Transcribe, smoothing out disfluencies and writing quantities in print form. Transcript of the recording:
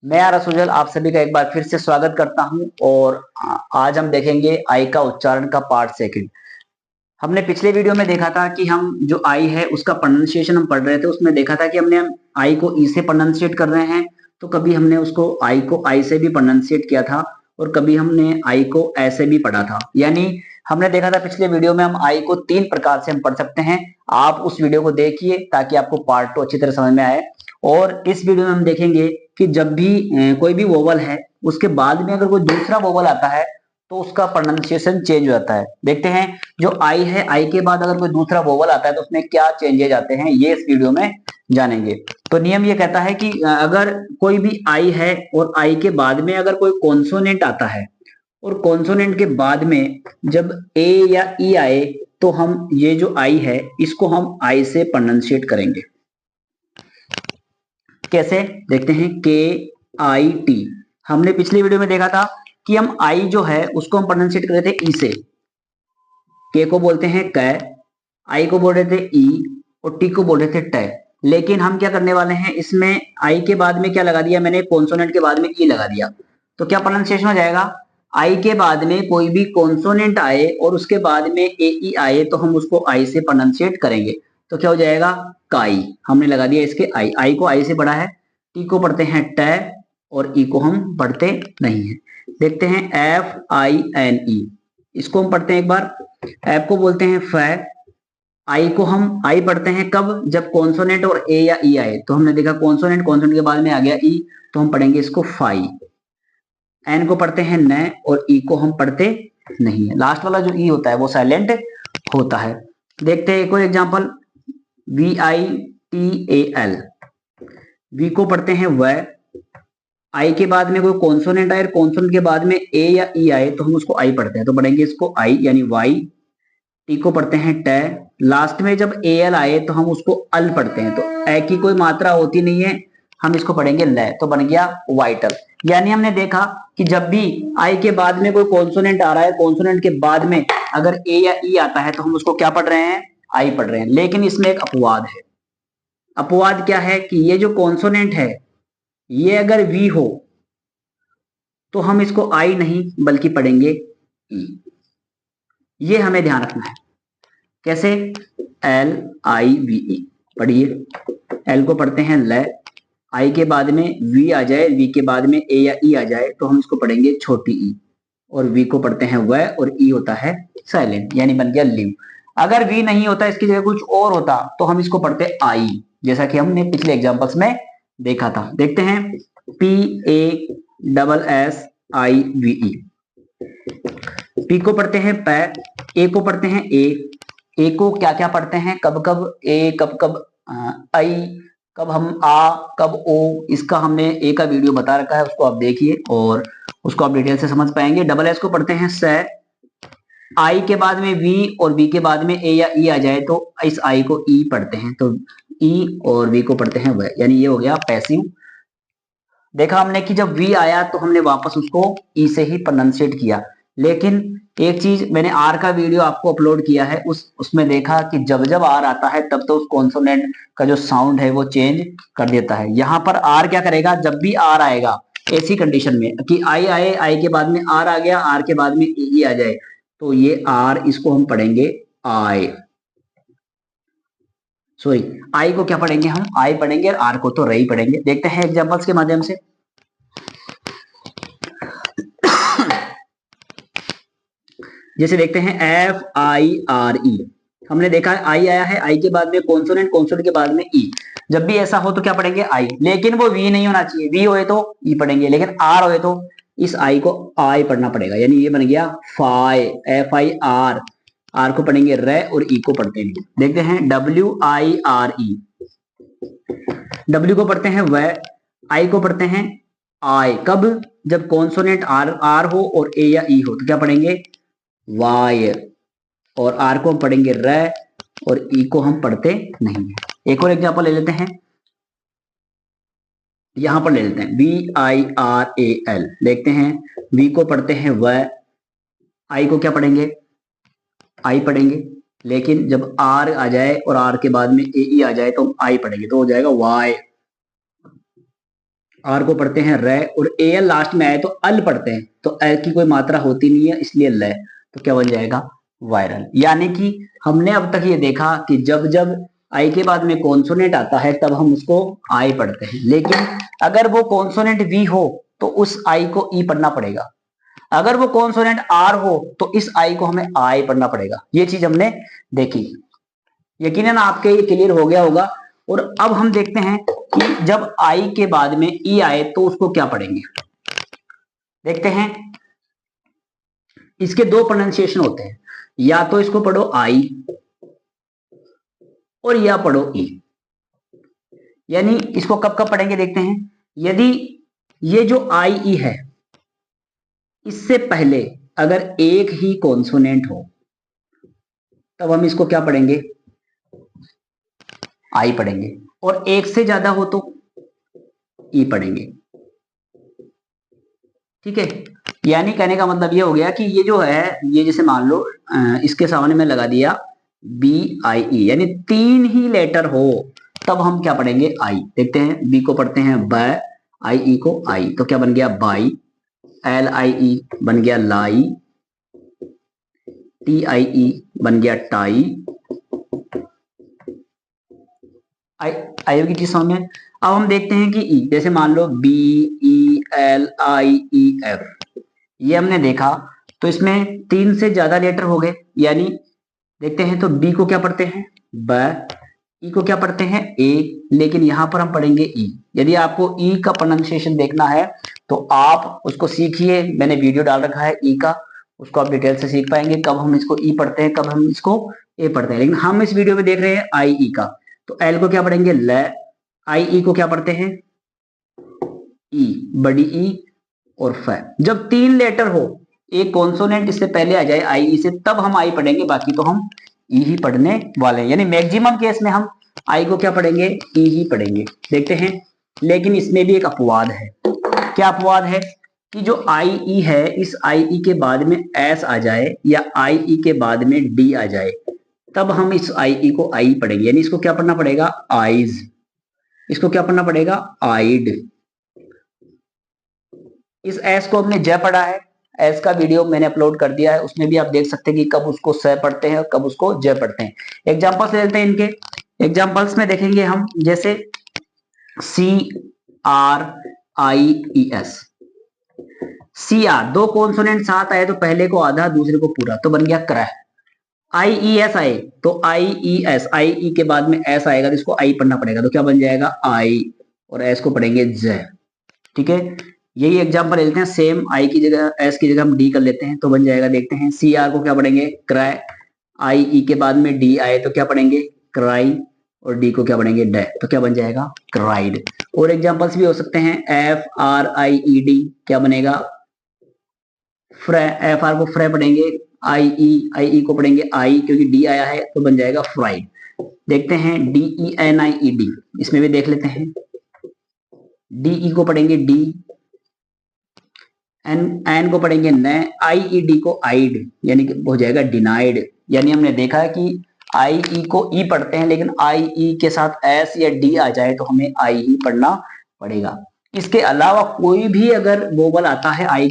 मैं आर सुजल आप सभी का एक बार फिर से स्वागत करता हूं और आज हम देखेंगे आई का उच्चारण का पार्ट सेकंड। हमने पिछले वीडियो में देखा था कि हम जो आई है उसका प्रोनाउंसिएशन हम पढ़ रहे थे। उसमें देखा था कि हमने आई को ई से प्रोनाउंसिएट कर रहे हैं, तो कभी हमने उसको आई को आई से भी प्रोनाउंसिएट किया था और कभी हमने आई को ऐसे भी पढ़ा था। यानी हमने देखा था पिछले वीडियो में हम आई को 3 प्रकार से हम पढ़ सकते हैं। आप उस वीडियो को देखिए ताकि आपको पार्ट 2 अच्छी तरह समझ में आए। और इस वीडियो में हम देखेंगे कि जब भी कोई भी वोवल है उसके बाद में अगर कोई दूसरा वोवल आता है तो उसका प्रोनाउंसिएशन चेंज हो जाता है। देखते हैं जो आई है, आई के बाद अगर कोई दूसरा वोवल आता है तो उसमें क्या चेंजेज आते हैं, ये इस वीडियो में जानेंगे। तो नियम ये कहता है कि अगर कोई भी आई है और आई के बाद में अगर कोई कॉन्सोनेंट आता है और कॉन्सोनेंट के बाद में जब ए या ई आए तो हम ये जो आई है इसको हम आई से प्रोनाउंसिएट करेंगे। कैसे देखते हैं, के आई टी। हमने पिछली वीडियो में देखा था कि हम आई जो है उसको हम प्रोनाउंसिएट कर रहे थे ई से। के को बोलते हैं कै, आई को बोल रहे थे ई और टी को बोल रहे थे टे। लेकिन हम क्या करने वाले हैं, इसमें आई के बाद में क्या लगा दिया मैंने, कॉन्सोनेंट के बाद में ई लगा दिया। तो क्या प्रोनाउंसिएशन हो जाएगा, आई के बाद में कोई भी कॉन्सोनेंट आए और उसके बाद में ए ई आए तो हम उसको आई से प्रोनाउंसिएट करेंगे। तो क्या हो जाएगा, काई। हमने लगा दिया इसके आई को आई से पढ़ा है, टी को पढ़ते हैं टे और ई को हम पढ़ते नहीं है। देखते हैं एफ आई एन ई, इसको हम पढ़ते हैं एक बार। एफ को बोलते हैं फै, आई को हम आई पढ़ते हैं कब, जब कॉन्सोनेंट और ए या ई आए। तो हमने देखा कॉन्सोनेंट, कॉन्सोनेंट के बाद में आ गया ई तो हम पढ़ेंगे इसको फाई। एन को पढ़ते हैं न और ई को हम पढ़ते नहीं है। लास्ट वाला जो ई होता है वो साइलेंट होता है। देखते हैं एक और example, V I T A L. V को पढ़ते हैं व, आई के बाद में कोई कॉन्सोनेंट आए, कॉन्सोनेंट के बाद में ए या ई आए तो हम उसको आई पढ़ते हैं, तो पढ़ेंगे इसको आई यानी वाई। टी को पढ़ते हैं टे, लास्ट में जब ए एल आए तो हम उसको अल पढ़ते हैं, तो ए की कोई मात्रा होती नहीं है, हम इसको पढ़ेंगे ले, तो बन गया वाइटल। यानी हमने देखा कि जब भी आई के बाद में कोई कॉन्सोनेंट आ रहा है, कॉन्सोनेंट के बाद में अगर ए या ई आता है तो हम उसको क्या पढ़ रहे हैं, आई पढ़ रहे हैं। लेकिन इसमें एक अपवाद है। अपवाद क्या है कि ये जो कॉन्सोनेंट है ये अगर वी हो तो हम इसको आई नहीं बल्कि पढ़ेंगे ई। ये हमें ध्यान रखना है। कैसे, एल आई वी ई पढ़िए। एल को पढ़ते हैं ले, आई के बाद में वी आ जाए, वी के बाद में ए या ई आ जाए तो हम इसको पढ़ेंगे छोटी ई। और वी को पढ़ते हैं व और ई होता है साइलेंट, यानी बन गया लिव। अगर वी नहीं होता, इसकी जगह कुछ और होता तो हम इसको पढ़ते आई, जैसा कि हमने पिछले एग्जांपल्स में देखा था। देखते हैं, P A double S I V E. P को पढ़ते हैं पै, ए को पढ़ते हैं ए को क्या क्या पढ़ते हैं, कब कब ए, कब कब आई, कब हम आ, कब ओ। इसका हमने ए का वीडियो बता रखा है, उसको आप देखिए और उसको आप डिटेल से समझ पाएंगे। डबल एस को पढ़ते हैं से, आई के बाद में वी और वी के बाद में ए या ई आ जाए तो इस आई को ई पढ़ते हैं, तो ई और वी को पढ़ते हैं व, यानी ये हो गया पैसिव। देखा हमने कि जब वी आया तो हमने वापस उसको ई से ही प्रोनाउंसिएट किया। लेकिन एक चीज, मैंने आर का वीडियो आपको अपलोड किया है, उसमें देखा कि जब जब आर आता है तब तो उस कॉन्सोनेंट का जो साउंड है वो चेंज कर देता है। यहाँ पर आर क्या करेगा, जब भी आर आएगा ऐसी कंडीशन में कि आई आए, आई के बाद में आर आ गया, आर के बाद में ई आ जाए, तो ये आर इसको हम पढ़ेंगे आई। सॉरी, आई को क्या पढ़ेंगे, हम आई पढ़ेंगे और आर को तो रही पढ़ेंगे। देखते हैं एग्जांपल्स के माध्यम से। जैसे देखते हैं एफ आई आर ई, हमने देखा है आई आया है, आई के बाद में कॉन्सोनेंट, कॉन्सोनेंट के बाद में ई। जब भी ऐसा हो तो क्या पढ़ेंगे, आई। लेकिन वो वी नहीं होना चाहिए, वी होए तो ई पढ़ेंगे, लेकिन आर होए तो इस आई को आई पढ़ना पड़ेगा। यानी ये बन गया फाई, एफ आई आर। आर को पढ़ेंगे रे और ई को पढ़ते नहीं। देखते हैं W I R E, W को पढ़ते हैं व, आई को पढ़ते हैं आई। कब, जब कॉन्सोनेंट आर आर हो और ए या ई हो तो क्या पढ़ेंगे, वाई। और आर को हम पढ़ेंगे र और ई को हम पढ़ते नहीं है। एक और एग्जांपल ले लेते हैं, यहां पर ले लेते हैं V I R A L. देखते हैं, वी को पढ़ते हैं व, आई को क्या पढ़ेंगे, आई पढ़ेंगे। लेकिन जब आर आ जाए और आर के बाद में ए ई आ जाए तो हम आई पढ़ेंगे, तो हो जाएगा वाई। आर को पढ़ते हैं रे, और ए एल लास्ट में आए तो अल पढ़ते हैं, तो एल की कोई मात्रा होती नहीं है इसलिए ल, तो क्या बन जाएगा वायरल। यानी कि हमने अब तक ये देखा कि जब जब आई के बाद में कॉन्सोनेंट आता है तब हम उसको आई पढ़ते हैं, लेकिन अगर वो कॉन्सोनेंट वी हो तो उस आई को ई पढ़ना पड़ेगा, अगर वो कॉन्सोनेंट आर हो तो इस आई को हमें आई पढ़ना पड़ेगा। ये चीज हमने देखी, यकीनन आपके ये क्लियर हो गया होगा। और अब हम देखते हैं कि जब आई के बाद में ई आए तो उसको क्या पढ़ेंगे। देखते हैं, इसके दो प्रोनाउंसिएशन होते हैं, या तो इसको पढ़ो आई और या पढ़ो ई। यानी इसको कब कब पढ़ेंगे देखते हैं। यदि ये जो आई ई है इससे पहले अगर एक ही कॉन्सोनेंट हो तब हम इसको क्या पढ़ेंगे, आई पढ़ेंगे, और एक से ज्यादा हो तो ई पढ़ेंगे। ठीक है, यानी कहने का मतलब ये हो गया कि ये जो है, ये जैसे मान लो इसके सामने में लगा दिया बी आई ई, यानी तीन ही लेटर हो तब हम क्या पढ़ेंगे आई। देखते हैं, बी को पढ़ते हैं ब, आई ई को आई, तो क्या बन गया बाई, एल आई ई बन गया लाई, टी आई ई बन गया टाई। आई की चीज समझ में। अब हम देखते हैं कि ई, जैसे मान लो B E L I E F, ये हमने देखा तो इसमें तीन से ज्यादा लेटर हो गए, यानी देखते हैं तो बी को क्या पढ़ते हैं ब, ई को क्या पढ़ते हैं ए, लेकिन यहां पर हम पढ़ेंगे ई। यदि आपको ई का प्रोनाउंसिएशन देखना है तो आप उसको सीखिए, मैंने वीडियो डाल रखा है ई का, उसको आप डिटेल से सीख पाएंगे कब हम इसको ई पढ़ते हैं, कब हम इसको ए पढ़ते हैं। लेकिन हम इस वीडियो में देख रहे हैं आई ई का, तो एल को क्या पढ़ेंगे ल, आई ई को क्या पढ़ते हैं ई, बड़ी ई और फ। जब तीन लेटर हो, एक कॉन्सोनेंट इससे पहले आ जाए आई ई से, तब हम आई पढ़ेंगे, बाकी तो हम ई ही पढ़ने वाले हैं। यानी मैक्सिमम केस में हम आई को क्या पढ़ेंगे, ई ही पढ़ेंगे। देखते हैं, लेकिन इसमें भी एक अपवाद है। क्या अपवाद है कि जो आई ई है, इस आई ई के बाद में एस आ जाए या आई ई के बाद में डी आ जाए, तब हम इस आई ई को आई पढ़ेंगे। यानी इसको क्या पढ़ना पड़ेगा आईज, इसको क्या पढ़ना पड़ेगा आइड। इस एस को हमने ज पढ़ा है, एस का वीडियो मैंने अपलोड कर दिया है, उसमें भी आप देख सकते हैं कि कब उसको स पढ़ते हैं और कब उसको ज पढ़ते हैं। एग्जांपल्स ले लेते हैं इनके। एग्जांपल्स में देखेंगे हम, जैसे C R I E S, C R, दो कॉन्सोनेंट साथ आए तो पहले को आधा दूसरे को पूरा, तो बन गया क्रह। आई ई एस आए तो आई ई एस, आई ई के बाद में एस आएगा तो इसको आई पढ़ना पड़ेगा, तो क्या बन जाएगा आई, और एस को पढ़ेंगे ज। ठीक है, यही एग्जांपल ले लेते हैं, सेम आई की जगह एस की जगह हम डी कर लेते हैं, तो बन जाएगा। देखते हैं, सी आर को क्या पढ़ेंगे क्राई, आई ई के बाद में डी आए तो क्या पढ़ेंगे क्राई, और डी को क्या पढ़ेंगे ड, तो क्या बन जाएगा क्राइड। और एग्जांपल्स भी हो सकते हैं, F R I E D क्या बनेगा फ्रे, एफ आर को फ्रे पढ़ेंगे, आई ई को पढ़ेंगे आई, क्योंकि डी आया है तो बन जाएगा फ्राइड। देखते हैं, डी ई एन आई ई डी, इसमें भी देख लेते हैं, डी ई को पढ़ेंगे डी, एन को पढ़ेंगे न, आई ई डी को आइड, यानी कि हो जाएगा डिनाइड। यानी हमने देखा है कि आई ई को ई पढ़ते हैं, लेकिन आई ई के साथ एस या डी आ जाए तो हमें आई ही पढ़ना पड़ेगा। इसके अलावा कोई भी अगर वोवल आता है आई